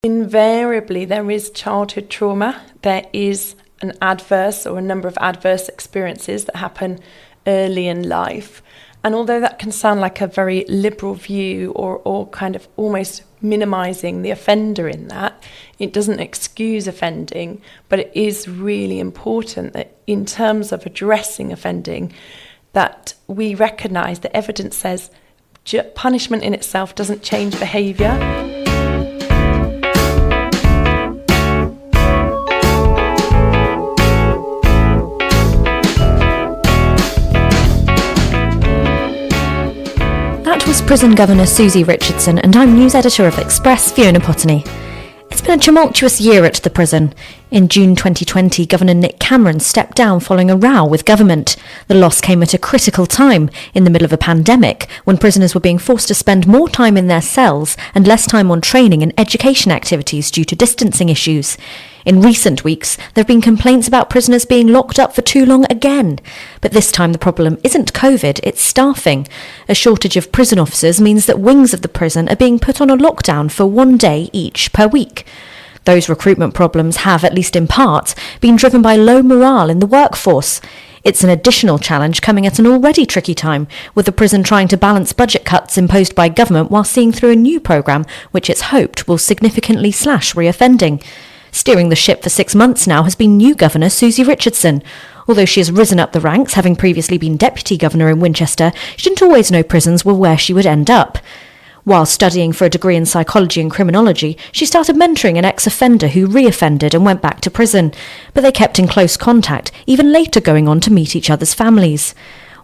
Invariably, there is childhood trauma. There is an adverse or a number of adverse experiences that happen early in life. And although that can sound like a very liberal view or kind of almost minimising the offender in that, it doesn't excuse offending, but it is really important that in terms of addressing offending, that we recognise that evidence says punishment in itself doesn't change behaviour. That was Prison Governor Susie Richardson, and I'm news editor of Express, Fiona Potney. It's been a tumultuous year at the prison. In June 2020, Governor Nick Cameron stepped down following a row with government. The loss came at a critical time, in the middle of a pandemic, when prisoners were being forced to spend more time in their cells and less time on training and education activities due to distancing issues. In recent weeks, there have been complaints about prisoners being locked up for too long again. But this time the problem isn't COVID, it's staffing. A shortage of prison officers means that wings of the prison are being put on a lockdown for 1 day each per week. Those recruitment problems have, at least in part, been driven by low morale in the workforce. It's an additional challenge coming at an already tricky time, with the prison trying to balance budget cuts imposed by government while seeing through a new programme which it's hoped will significantly slash reoffending. Steering the ship for 6 months now has been new Governor Susie Richardson. Although she has risen up the ranks, having previously been Deputy Governor in Winchester, she didn't always know prisons were where she would end up. While studying for a degree in psychology and criminology, she started mentoring an ex-offender who reoffended and went back to prison. But they kept in close contact, even later going on to meet each other's families.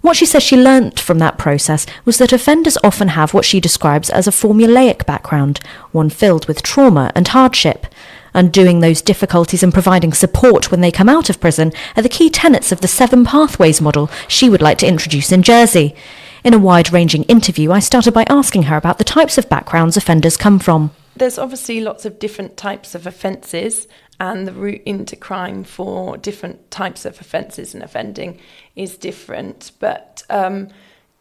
What she says she learnt from that process was that offenders often have what she describes as a formulaic background, one filled with trauma and hardship. Undoing those difficulties and providing support when they come out of prison are the key tenets of the 7 Pathways model she would like to introduce in Jersey. In a wide-ranging interview, I started by asking her about the types of backgrounds offenders come from. There's obviously lots of different types of offences, and the route into crime for different types of offences and offending is different. But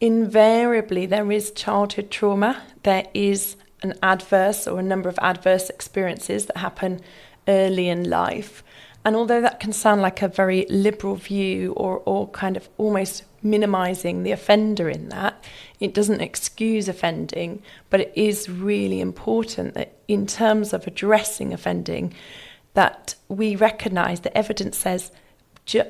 invariably, there is childhood trauma. There is an adverse or a number of adverse experiences that happen early in life. And although that can sound like a very liberal view or kind of almost minimising the offender in that, it doesn't excuse offending, but it is really important that in terms of addressing offending, that we recognise that evidence says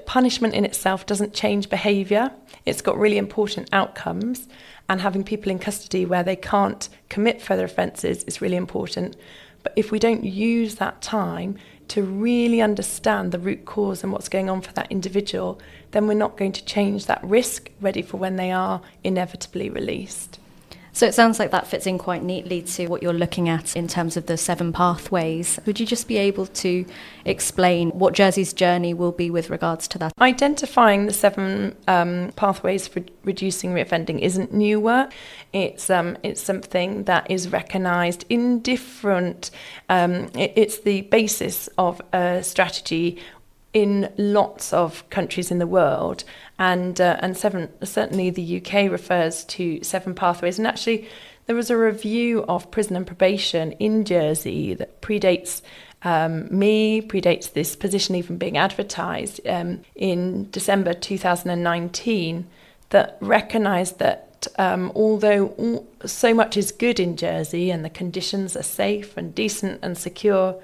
punishment in itself doesn't change behaviour. It's got really important outcomes, and having people in custody where they can't commit further offences is really important. But if we don't use that time to really understand the root cause and what's going on for that individual, then we're not going to change that risk ready for when they are inevitably released. So it sounds like that fits in quite neatly to what you're looking at in terms of the 7 pathways. Would you just be able to explain what Jersey's journey will be with regards to that? Identifying the 7 pathways for reducing reoffending isn't new work. It's something that is recognised in different. It's the basis of a strategy in lots of countries in the world, and certainly the UK refers to 7 pathways. And actually, there was a review of prison and probation in Jersey that predates this position even being advertised in December 2019, that recognised that although so much is good in Jersey and the conditions are safe and decent and secure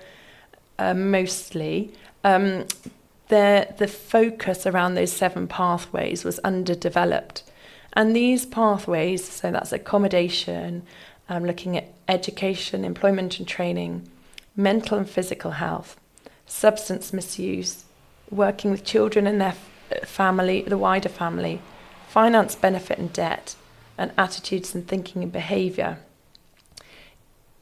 mostly, the focus around those 7 pathways was underdeveloped. And these pathways, so that's accommodation, looking at education, employment and training, mental and physical health, substance misuse, working with children and their family, the wider family, finance, benefit and debt, and attitudes and thinking and behaviour.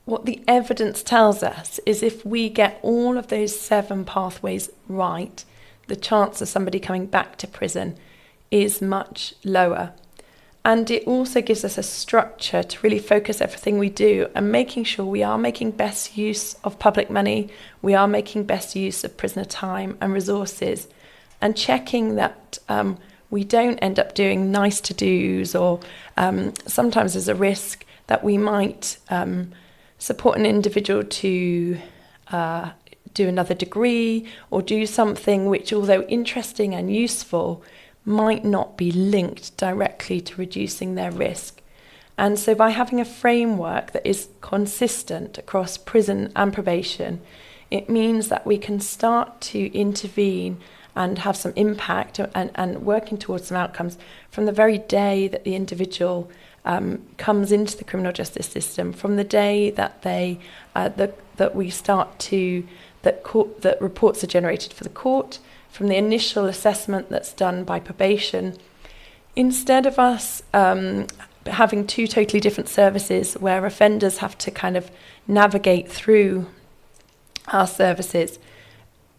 What the evidence tells us is if we get all of those 7 pathways right, the chance of somebody coming back to prison is much lower. And it also gives us a structure to really focus everything we do and making sure we are making best use of public money, we are making best use of prisoner time and resources, and checking that we don't end up doing nice to-dos, or sometimes there's a risk that we might support an individual to do another degree or do something which, although interesting and useful, might not be linked directly to reducing their risk. And so by having a framework that is consistent across prison and probation, it means that we can start to intervene and have some impact and working towards some outcomes from the very day that the individual comes into the criminal justice system, from the day that they that we start to that reports are generated for the court, from the initial assessment that's done by probation. Instead of us having two totally different services where offenders have to kind of navigate through our services,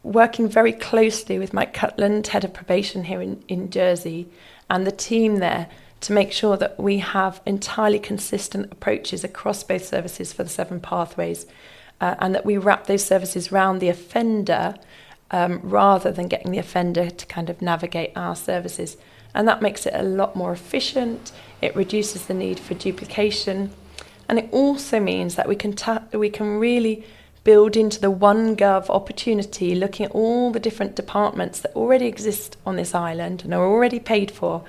working very closely with Mike Cutland, head of probation here in Jersey, and the team there to make sure that we have entirely consistent approaches across both services for the 7 pathways, and that we wrap those services around the offender rather than getting the offender to kind of navigate our services. And that makes it a lot more efficient, it reduces the need for duplication, and it also means that we can really build into the OneGov opportunity, looking at all the different departments that already exist on this island and are already paid for,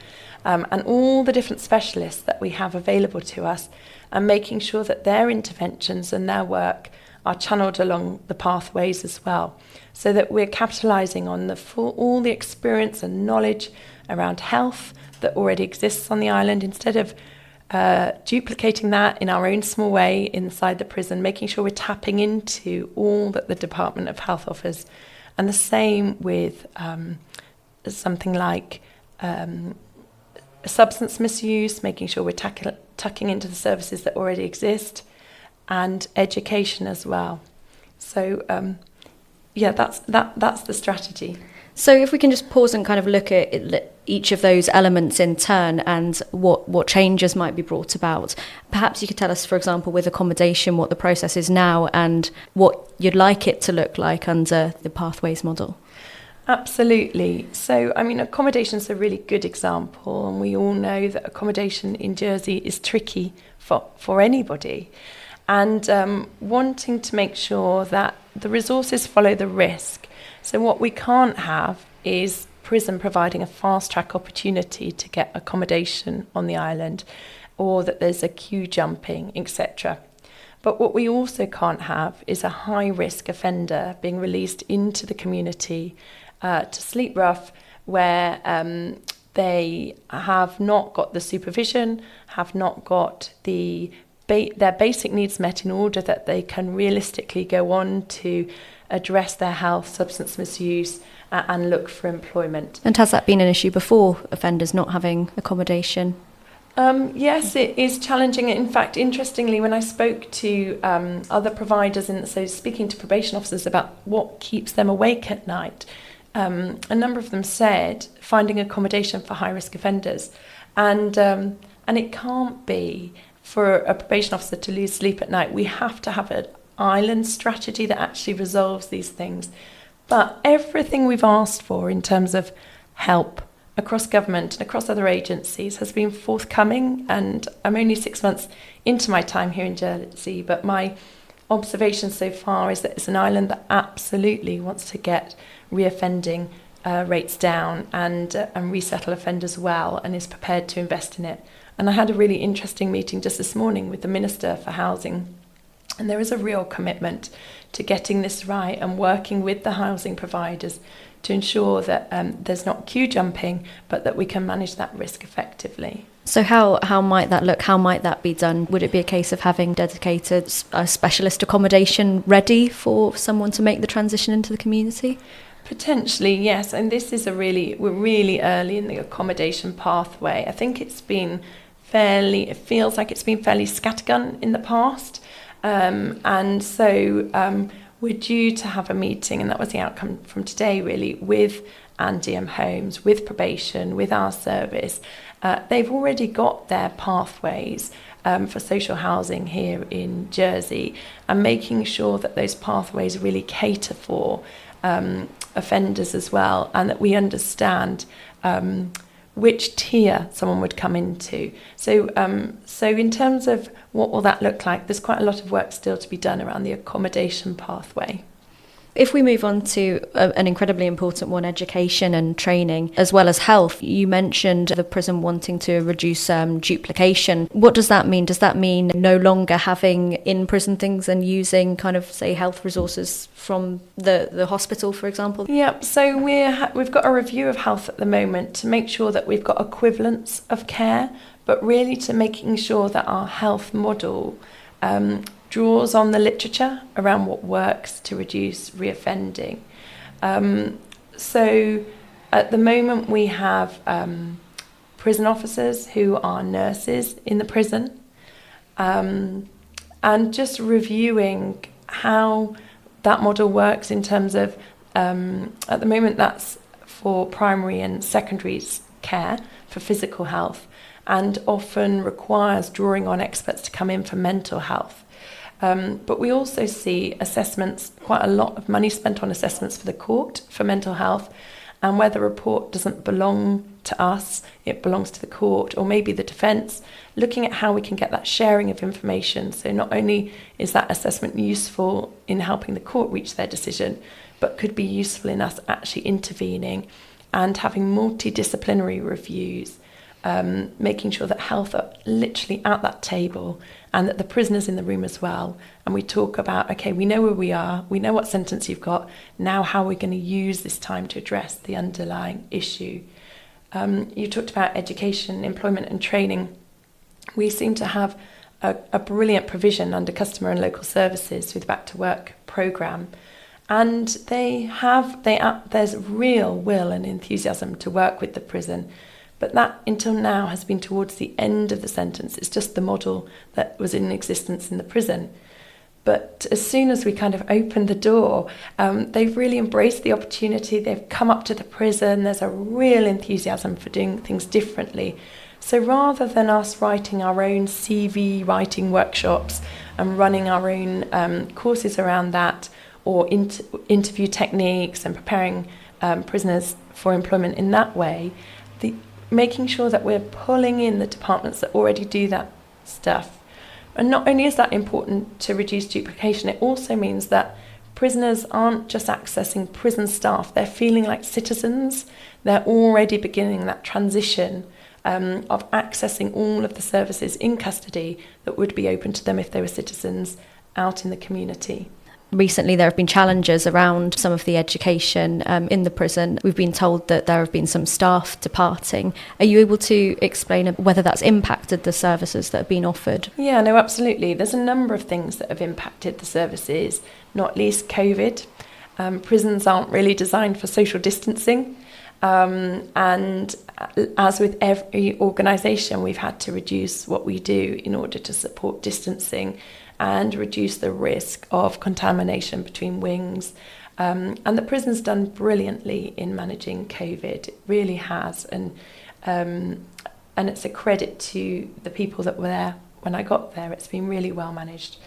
and all the different specialists that we have available to us, and making sure that their interventions and their work are channeled along the pathways as well, so that we're capitalising on all the experience and knowledge around health that already exists on the island, instead of duplicating that in our own small way inside the prison, making sure we're tapping into all that the Department of Health offers. And the same with something like substance misuse, making sure we're tucking into the services that already exist, and education as well. So that's the strategy. So if we can just pause and kind of look at each of those elements in turn and what changes might be brought about. Perhaps you could tell us, for example, with accommodation, what the process is now and what you'd like it to look like under the Pathways model. Absolutely. So, I mean, accommodation's a really good example, and we all know that accommodation in Jersey is tricky for anybody. And wanting to make sure that the resources follow the risk. So what we can't have is prison providing a fast-track opportunity to get accommodation on the island, or that there's a queue jumping, etc. But what we also can't have is a high-risk offender being released into the community to sleep rough, where they have not got the supervision, have not got their basic needs met in order that they can realistically go on to address their health, substance misuse, and look for employment. And has that been an issue before, offenders not having accommodation? Yes, it is challenging. In fact, interestingly, when I spoke to other providers, so speaking to probation officers about what keeps them awake at night, a number of them said finding accommodation for high-risk offenders. And it can't be for a probation officer to lose sleep at night. We have to have an island strategy that actually resolves these things. But everything we've asked for in terms of help across government and across other agencies has been forthcoming. And I'm only 6 months into my time here in Jersey, but my observation so far is that it's an island that absolutely wants to get reoffending rates down and resettle offenders well, and is prepared to invest in it. And I had a really interesting meeting just this morning with the Minister for Housing, and there is a real commitment to getting this right and working with the housing providers to ensure that there's not queue jumping, but that we can manage that risk effectively. So how might that look? How might that be done? Would it be a case of having dedicated specialist accommodation ready for someone to make the transition into the community? Potentially, yes. And this is we're really early in the accommodation pathway. I think it feels like it's been fairly scattergun in the past. And so we're due to have a meeting, and that was the outcome from today, really, with Andium Homes, with probation, with our service. They've already got their pathways for social housing here in Jersey, and making sure that those pathways really cater for offenders as well, and that we understand which tier someone would come into. So in terms of what will that look like, there's quite a lot of work still to be done around the accommodation pathway. If we move on to an incredibly important one, education and training, as well as health, you mentioned the prison wanting to reduce duplication. What does that mean? Does that mean no longer having in-prison things and using kind of, say, health resources from the hospital, for example? Yeah, so we've got a review of health at the moment to make sure that we've got equivalence of care, but really to making sure that our health model draws on the literature around what works to reduce reoffending. So at the moment we have prison officers who are nurses in the prison, and just reviewing how that model works in terms of, at the moment that's for primary and secondary care for physical health, and often requires drawing on experts to come in for mental health. But we also see assessments, quite a lot of money spent on assessments for the court for mental health, and where the report doesn't belong to us, it belongs to the court or maybe the defence, looking at how we can get that sharing of information. So not only is that assessment useful in helping the court reach their decision, but could be useful in us actually intervening and having multidisciplinary reviews, making sure that health are literally at that table and that the prisoner's in the room as well. And we talk about, okay, we know where we are, we know what sentence you've got, now how are we going to use this time to address the underlying issue? You talked about education, employment and training. We seem to have a brilliant provision under customer and local services with the Back to Work programme. And there's real will and enthusiasm to work with the prison. But that, until now, has been towards the end of the sentence. It's just the model that was in existence in the prison. But as soon as we kind of opened the door, they've really embraced the opportunity. They've come up to the prison. There's a real enthusiasm for doing things differently. So rather than us writing our own CV writing workshops and running our own courses around that, or interview techniques and preparing prisoners for employment in that way, making sure that we're pulling in the departments that already do that stuff. And not only is that important to reduce duplication, it also means that prisoners aren't just accessing prison staff, they're feeling like citizens. They're already beginning that transition of accessing all of the services in custody that would be open to them if they were citizens out in the community. Recently, there have been challenges around some of the education in the prison. We've been told that there have been some staff departing. Are you able to explain whether that's impacted the services that have been offered? Yeah, no, absolutely. There's a number of things that have impacted the services, not least COVID. Prisons aren't really designed for social distancing. And as with every organisation, we've had to reduce what we do in order to support distancing and reduce the risk of contamination between wings. And the prison's done brilliantly in managing COVID. It really has. And it's a credit to the people that were there when I got there. It's been really well managed.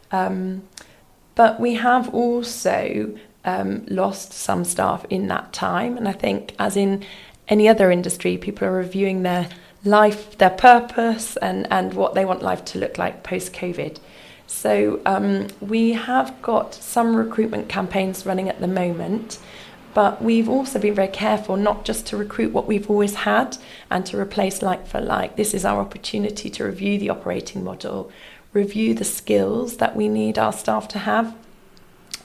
But we have also lost some staff in that time. And I think, as in any other industry, people are reviewing their life, their purpose, and what they want life to look like post-COVID. So we have got some recruitment campaigns running at the moment, but we've also been very careful not just to recruit what we've always had and to replace like for like. This is our opportunity to review the operating model, review the skills that we need our staff to have,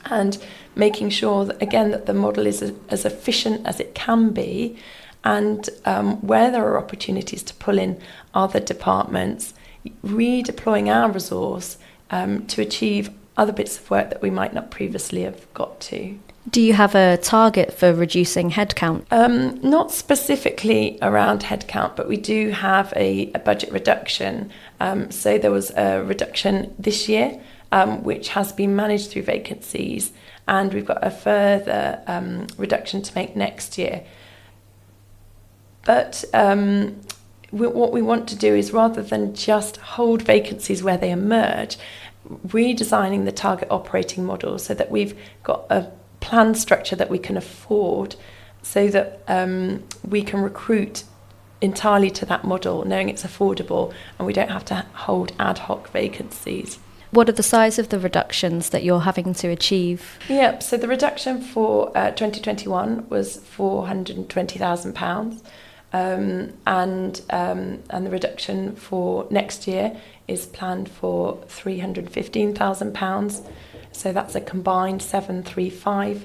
and making sure that, again, that the model is as efficient as it can be, and where there are opportunities to pull in other departments, redeploying our resource to achieve other bits of work that we might not previously have got to. Do you have a target for reducing headcount? Not specifically around headcount, but we do have a budget reduction. So there was a reduction this year, which has been managed through vacancies, and we've got a further reduction to make next year. But what we want to do is, rather than just hold vacancies where they emerge, redesigning the target operating model so that we've got a plan structure that we can afford, so that we can recruit entirely to that model, knowing it's affordable and we don't have to hold ad hoc vacancies. What are the size of the reductions that you're having to achieve? Yep, so the reduction for 2021 was £420,000, and the reduction for next year is planned for £315,000. So that's a combined 735.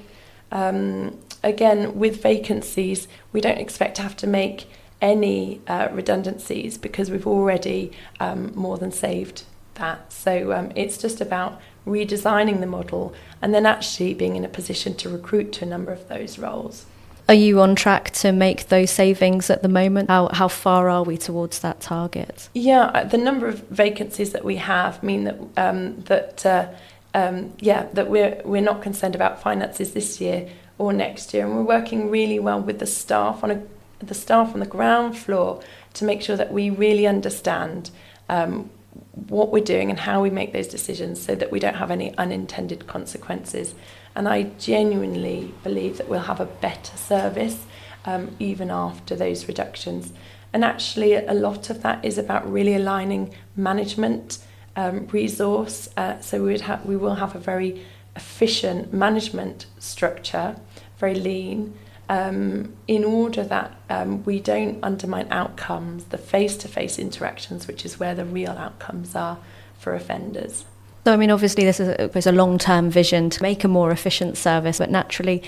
Again, with vacancies, we don't expect to have to make any redundancies because we've already more than saved that. So it's just about redesigning the model and then actually being in a position to recruit to a number of those roles. Are you on track to make those savings at the moment? How far are we towards that target? Yeah, the number of vacancies that we have mean that we're not concerned about finances this year or next year, and we're working really well with the staff on the ground floor to make sure that we really understand what we're doing and how we make those decisions so that we don't have any unintended consequences. And I genuinely believe that we'll have a better service even after those reductions. And actually a lot of that is about really aligning management resource. So we will have a very efficient management structure, very lean, in order that we don't undermine outcomes, the face-to-face interactions, which is where the real outcomes are for offenders. So, I mean, obviously this is a long-term vision to make a more efficient service, but naturally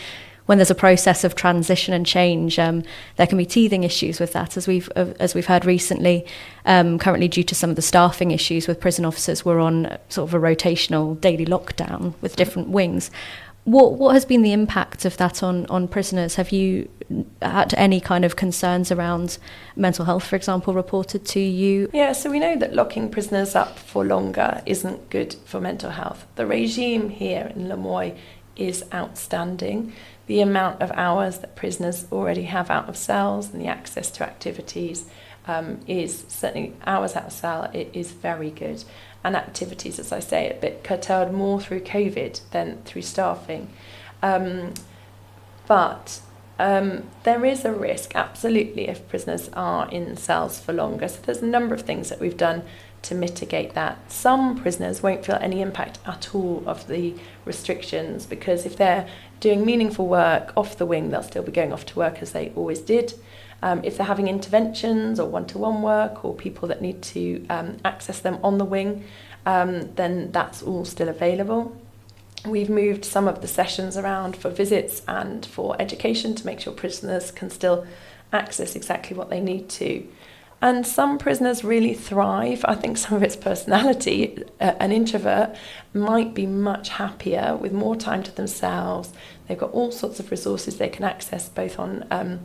when there's a process of transition and change, there can be teething issues with that, as we've heard recently. Currently, due to some of the staffing issues with prison officers, we're on sort of a rotational daily lockdown with different wings. What has been the impact of that on prisoners? Have you had any kind of concerns around mental health, for example, reported to you? Yeah, so we know that locking prisoners up for longer isn't good for mental health. The regime here in Lemoy is outstanding. The amount of hours that prisoners already have out of cells and the access to activities is certainly hours out of cell. It is very good. And activities, as I say, a bit curtailed more through COVID than through staffing. But there is a risk, absolutely, if prisoners are in cells for longer. So there's a number of things that we've done to mitigate that. Some prisoners won't feel any impact at all of the restrictions because if they're doing meaningful work off the wing, they'll still be going off to work as they always did. If they're having interventions or one-to-one work or people that need to access them on the wing, then that's all still available. We've moved some of the sessions around for visits and for education to make sure prisoners can still access exactly what they need to. And some prisoners really thrive. I think some of it's personality. An introvert might be much happier with more time to themselves. They've got all sorts of resources they can access both on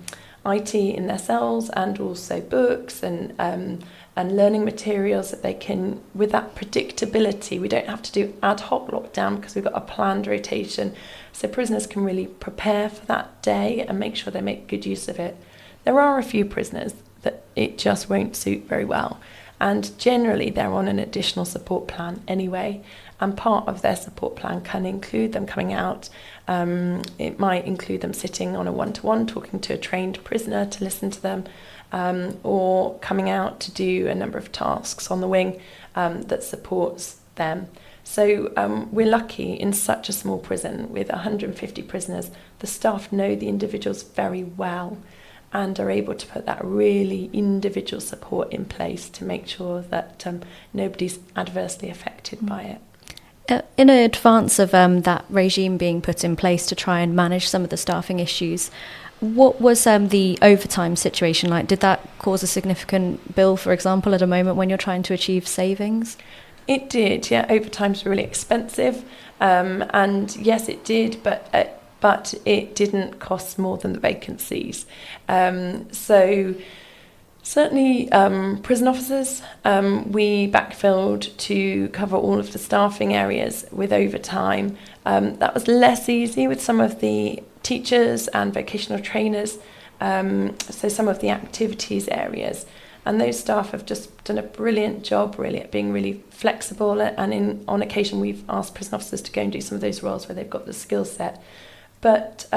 IT in their cells and also books and learning materials that they can, with that predictability, we don't have to do ad hoc lockdown because we've got a planned rotation. So prisoners can really prepare for that day and make sure they make good use of it. There are a few prisoners that it just won't suit very well. And generally they're on an additional support plan anyway. And part of their support plan can include them coming out. It might include them sitting on a one-to-one, talking to a trained prisoner to listen to them, or coming out to do a number of tasks on the wing that supports them. So we're lucky in such a small prison with 150 prisoners. The staff know the individuals very well and are able to put that really individual support in place to make sure that nobody's adversely affected by it. In advance of that regime being put in place to try and manage some of the staffing issues, what was the overtime situation like? Did that cause a significant bill, for example, at a moment when you're trying to achieve savings? It did, yeah. Overtime's really expensive, and yes, it did, but it didn't cost more than the vacancies. So certainly prison officers, we backfilled to cover all of the staffing areas with overtime. That was less easy with some of the teachers and vocational trainers, so some of the activities areas. And those staff have just done a brilliant job really at being really flexible, and on occasion we've asked prison officers to go and do some of those roles where they've got the skill set. But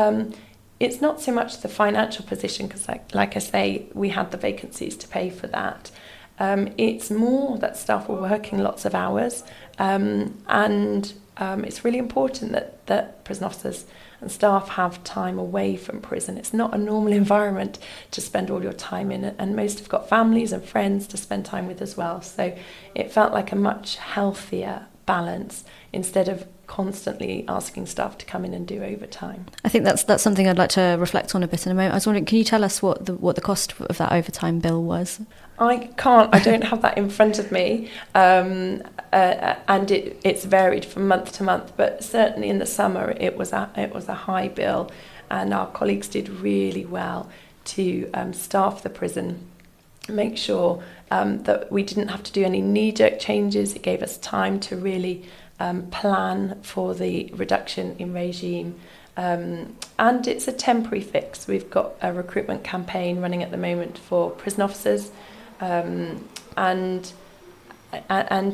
it's not so much the financial position, because like I say, we had the vacancies to pay for that. It's more that staff were working lots of hours, and it's really important that prison officers and staff have time away from prison. It's not a normal environment to spend all your time in, and most have got families and friends to spend time with as well. So it felt like a much healthier balance instead of constantly asking staff to come in and do overtime. I think that's something I'd like to reflect on a bit in a moment. I was wondering, can you tell us what the cost of that overtime bill was? I don't have that in front of me, and it's varied from month to month, but certainly in the summer it was a high bill, and our colleagues did really well to staff the prison, make sure that we didn't have to do any knee-jerk changes. It gave us time to really plan for the reduction in regime. And it's a temporary fix. We've got a recruitment campaign running at the moment for prison officers, and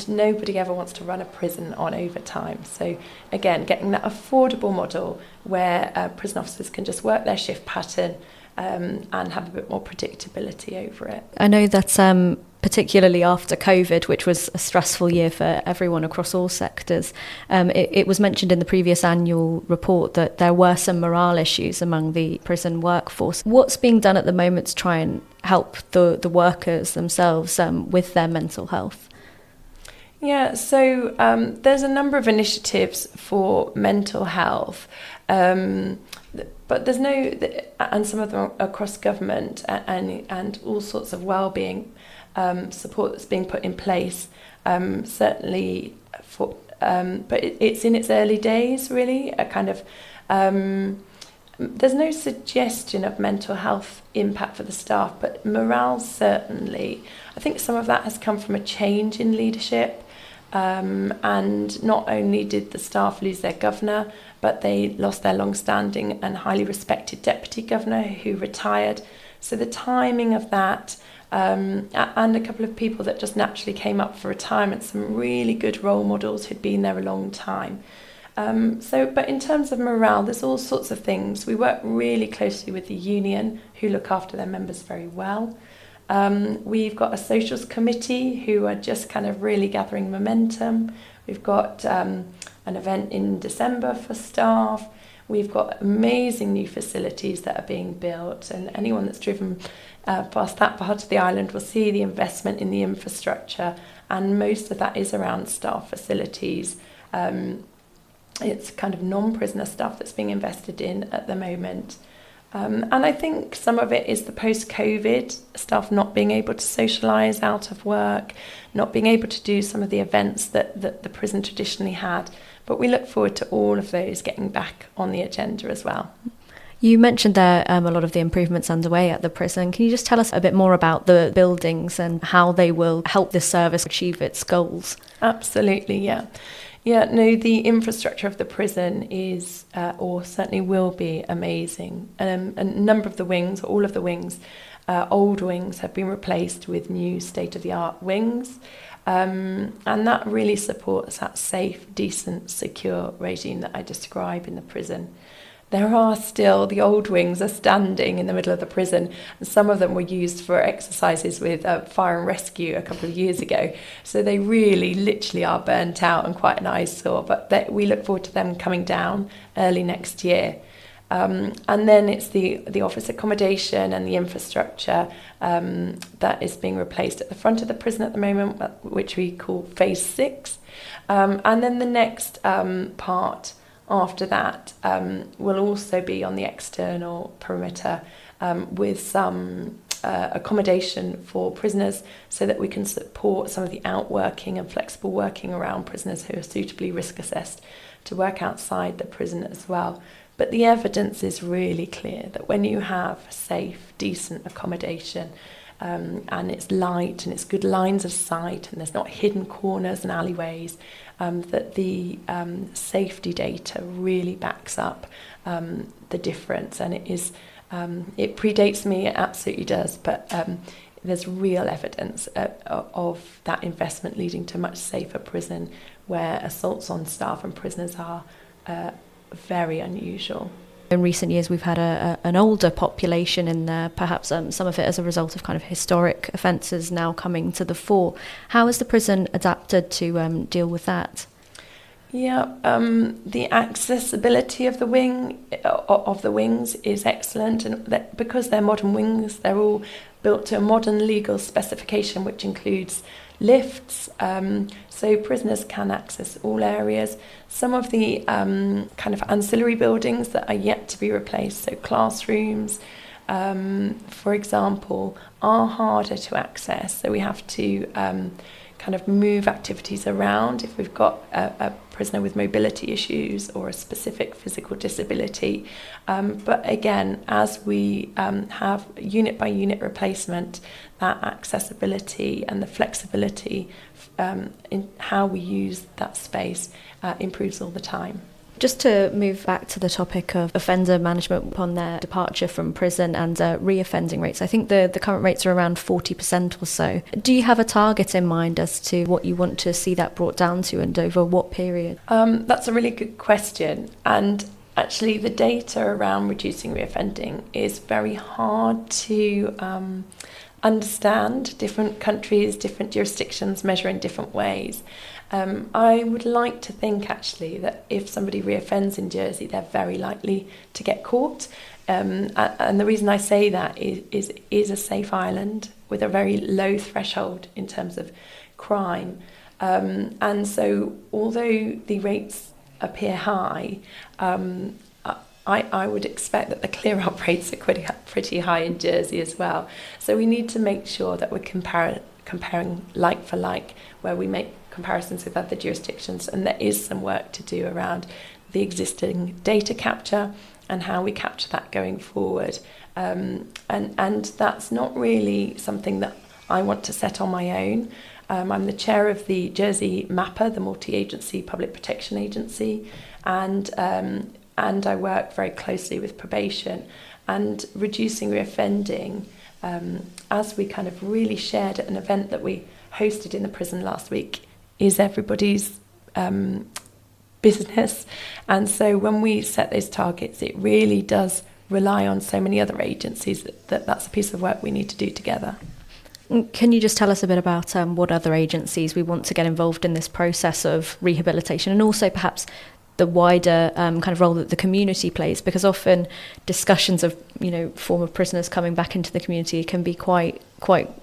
nobody ever wants to run a prison on overtime. So again, getting that affordable model where prison officers can just work their shift pattern and have a bit more predictability over it. I know that particularly after COVID, which was a stressful year for everyone across all sectors, it was mentioned in the previous annual report that there were some morale issues among the prison workforce. What's being done at the moment to try and help the workers themselves with their mental health? Yeah, so there's a number of initiatives for mental health, but there's and some of them are across government and all sorts of well-being support that's being put in place, certainly for, but it's in its early days, really. A kind of there's no suggestion of mental health impact for the staff, but morale certainly. I think some of that has come from a change in leadership, and not only did the staff lose their governor, but they lost their long-standing and highly respected deputy governor who retired. So the timing of that, and a couple of people that just naturally came up for retirement, some really good role models who'd been there a long time. But in terms of morale, there's all sorts of things. We work really closely with the union, who look after their members very well. We've got a socials committee who are just kind of really gathering momentum. We've got an event in December for staff. We've got amazing new facilities that are being built, and anyone that's driven past that part of the island will see the investment in the infrastructure, and most of that is around staff facilities. It's kind of non-prisoner stuff that's being invested in at the moment. And I think some of it is the post-COVID staff not being able to socialise out of work, not being able to do some of the events that the prison traditionally had. But we look forward to all of those getting back on the agenda as well. You mentioned there a lot of the improvements underway at the prison. Can you just tell us a bit more about the buildings and how they will help this service achieve its goals? Absolutely, yeah. Yeah, no, the infrastructure of the prison is, or certainly will be, amazing. A number of the wings, all of the wings, old wings, have been replaced with new state-of-the-art wings. And that really supports that safe, decent, secure regime that I describe in the prison. There are still, the old wings are standing in the middle of the prison, and some of them were used for exercises with fire and rescue a couple of years ago. So they really literally are burnt out and quite an eyesore, but we look forward to them coming down early next year. And then it's the office accommodation and the infrastructure that is being replaced at the front of the prison at the moment, which we call phase 6. And then the next part after that will also be on the external perimeter with some accommodation for prisoners, so that we can support some of the outworking and flexible working around prisoners who are suitably risk assessed to work outside the prison as well. But the evidence is really clear that when you have safe, decent accommodation, and it's light and it's good lines of sight and there's not hidden corners and alleyways, that the safety data really backs up the difference. And it predates me, it absolutely does, but there's real evidence of that investment leading to a much safer prison, where assaults on staff and prisoners are very unusual. In recent years, we've had an older population in there, perhaps some of it as a result of kind of historic offences now coming to the fore. How has the prison adapted to deal with that? Yeah, the accessibility of the wings is excellent, and because they're modern wings, they're all built to a modern legal specification, which includes lifts, so prisoners can access all areas. Some of the kind of ancillary buildings that are yet to be replaced, so classrooms, for example, are harder to access, so we have to kind of move activities around if we've got a prisoner with mobility issues or a specific physical disability. But again, as we have unit by unit replacement, that accessibility and the flexibility in how we use that space improves all the time. Just to move back to the topic of offender management upon their departure from prison and reoffending rates, I think the current rates are around 40% or so. Do you have a target in mind as to what you want to see that brought down to and over what period? That's a really good question. And actually the data around reducing reoffending is very hard to understand. Different countries, different jurisdictions measure in different ways. I would like to think actually that if somebody reoffends in Jersey, they're very likely to get caught. And the reason I say that is a safe island with a very low threshold in terms of crime. And so although the rates appear high, I would expect that the clear-up rates are pretty high in Jersey as well. So we need to make sure that we're comparing like for like, where we make comparisons with other jurisdictions, and there is some work to do around the existing data capture and how we capture that going forward. And that's not really something that I want to set on my own. I'm the chair of the Jersey MAPA, the Multi-Agency Public Protection Agency, and I work very closely with probation and reducing reoffending, as we kind of really shared at an event that we hosted in the prison last week, is everybody's business. And so when we set those targets, it really does rely on so many other agencies that's a piece of work we need to do together. Can you just tell us a bit about what other agencies we want to get involved in this process of rehabilitation, and also perhaps the wider kind of role that the community plays, because often discussions of former prisoners coming back into the community can be quite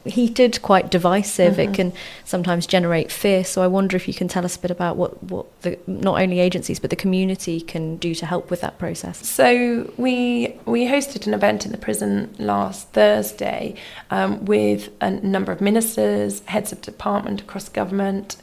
heated, quite divisive. Mm-hmm. It can sometimes generate fear. So I wonder if you can tell us a bit about what the not only agencies but the community can do to help with that process. So we hosted an event in the prison last Thursday with a number of ministers, heads of department across government,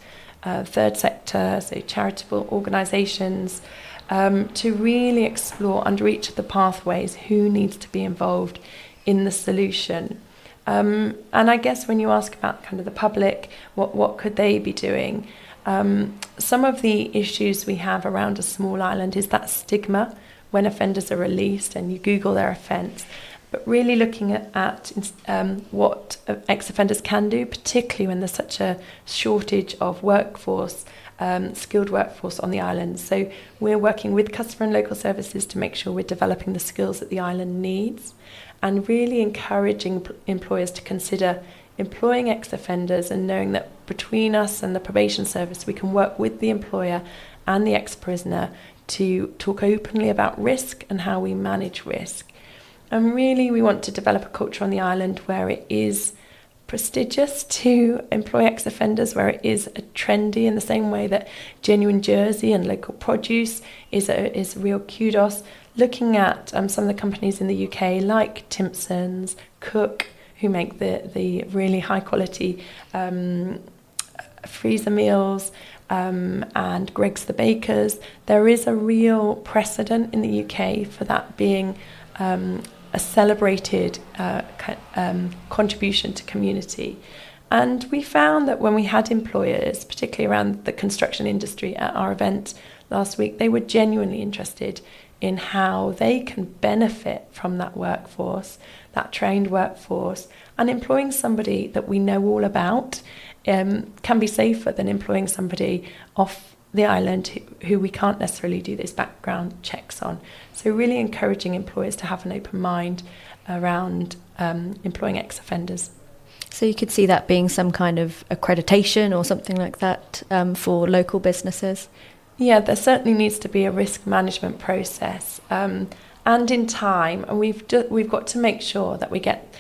third sector, so charitable organisations, to really explore under each of the pathways who needs to be involved in the solution. And I guess when you ask about kind of the public, what could they be doing? Some of the issues we have around a small island is that stigma when offenders are released and you Google their offence. But really looking at what ex-offenders can do, particularly when there's such a shortage of workforce, skilled workforce on the island. So we're working with customer and local services to make sure we're developing the skills that the island needs, and really encouraging employers to consider employing ex-offenders, and knowing that between us and the probation service we can work with the employer and the ex-prisoner to talk openly about risk and how we manage risk. And really we want to develop a culture on the island where it is prestigious to employ ex-offenders, where it is trendy in the same way that genuine Jersey and local produce is a real kudos. Looking at some of the companies in the UK like Timpson's, Cook, who make the really high quality freezer meals, and Greg's the Bakers, there is a real precedent in the UK for that being a celebrated contribution to community. And we found that when we had employers, particularly around the construction industry at our event last week, they were genuinely interested in how they can benefit from that workforce, that trained workforce, and employing somebody that we know all about can be safer than employing somebody off the island who we can't necessarily do those background checks on. So really encouraging employers to have an open mind around employing ex-offenders. So you could see that being some kind of accreditation or something like that for local businesses? Yeah, there certainly needs to be a risk management process, and in time, and we've got to make sure that we get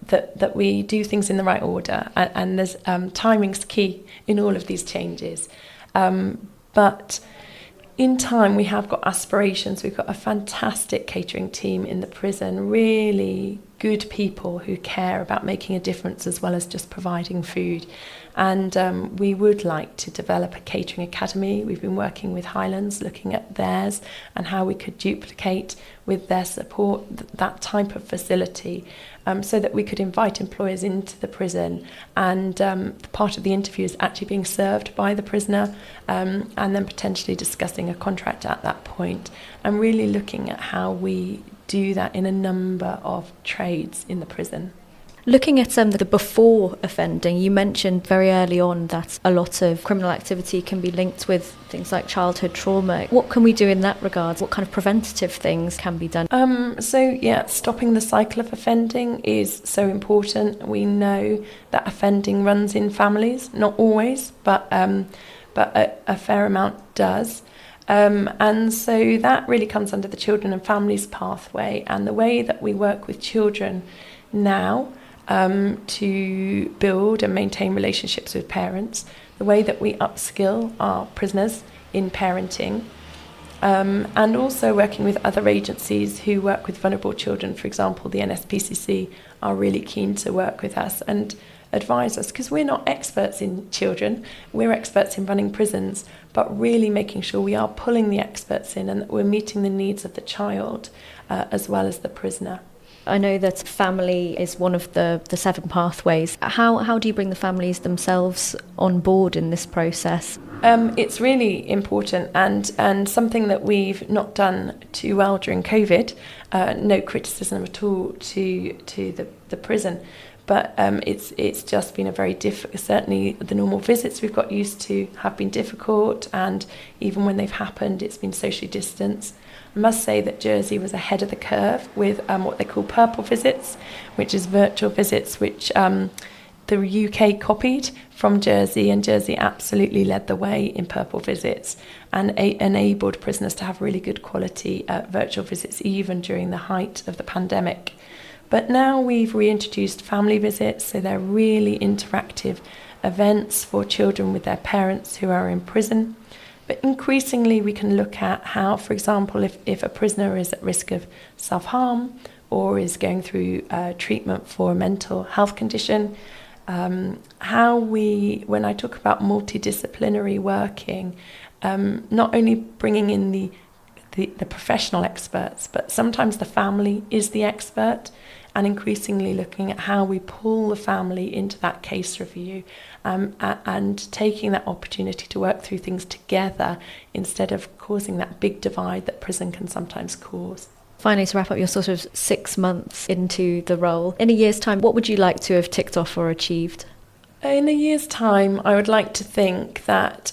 that we do things in the right order, and there's timing's key in all of these changes. But in time, we have got aspirations. We've got a fantastic catering team in the prison, really good people who care about making a difference as well as just providing food. And we would like to develop a catering academy. We've been working with Highlands, looking at theirs and how we could duplicate with their support that type of facility, so that we could invite employers into the prison, and part of the interview is actually being served by the prisoner, and then potentially discussing a contract at that point, and really looking at how we do that in a number of trades in the prison. Looking at the before offending, you mentioned very early on that a lot of criminal activity can be linked with things like childhood trauma. What can we do in that regard? What kind of preventative things can be done? Stopping the cycle of offending is so important. We know that offending runs in families, not always, but a fair amount does. And so that really comes under the children and families pathway, and the way that we work with children now to build and maintain relationships with parents, the way that we upskill our prisoners in parenting, and also working with other agencies who work with vulnerable children. For example, the NSPCC are really keen to work with us and advise us, because we're not experts in children, we're experts in running prisons, but really making sure we are pulling the experts in and that we're meeting the needs of the child as well as the prisoner. I know that family is one of the 7 pathways. How do you bring the families themselves on board in this process? It's really important, and something that we've not done too well during COVID. No criticism at all to the prison, but it's just been a very difficult. Certainly, the normal visits we've got used to have been difficult, and even when they've happened, it's been socially distanced. I must say that Jersey was ahead of the curve with what they call purple visits, which is virtual visits, which the UK copied from Jersey, and Jersey absolutely led the way in purple visits and enabled prisoners to have really good quality virtual visits even during the height of the pandemic. But now we've reintroduced family visits, so they're really interactive events for children with their parents who are in prison. But increasingly we can look at how, for example, if a prisoner is at risk of self-harm or is going through treatment for a mental health condition, how we, when I talk about multidisciplinary working, not only bringing in the professional experts, but sometimes the family is the expert, and increasingly looking at how we pull the family into that case review, and taking that opportunity to work through things together instead of causing that big divide that prison can sometimes cause. Finally, to wrap up, you're sort of 6 months into the role. In a year's time, what would you like to have ticked off or achieved? In a year's time, I would like to think that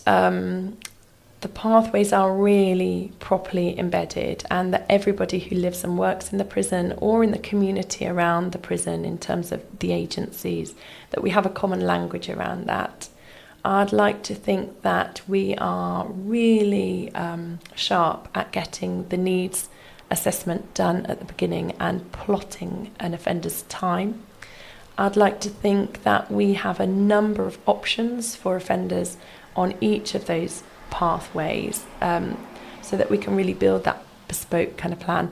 the pathways are really properly embedded, and that everybody who lives and works in the prison or in the community around the prison, in terms of the agencies, that we have a common language around that. I'd like to think that we are really sharp at getting the needs assessment done at the beginning and plotting an offender's time. I'd like to think that we have a number of options for offenders on each of those pathways, so that we can really build that bespoke kind of plan,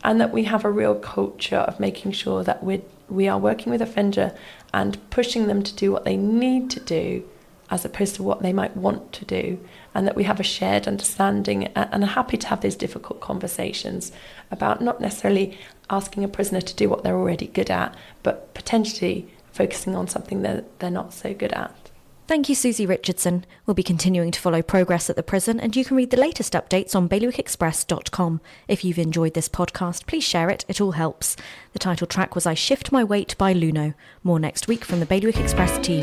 and that we have a real culture of making sure that we are working with offender and pushing them to do what they need to do as opposed to what they might want to do, and that we have a shared understanding and are happy to have those difficult conversations about not necessarily asking a prisoner to do what they're already good at, but potentially focusing on something that they're not so good at. Thank you, Susie Richardson. We'll be continuing to follow progress at the prison, and you can read the latest updates on bailiwickexpress.com. If you've enjoyed this podcast, please share it. It all helps. The title track was I Shift My Weight by Luno. More next week from the Bailiwick Express team.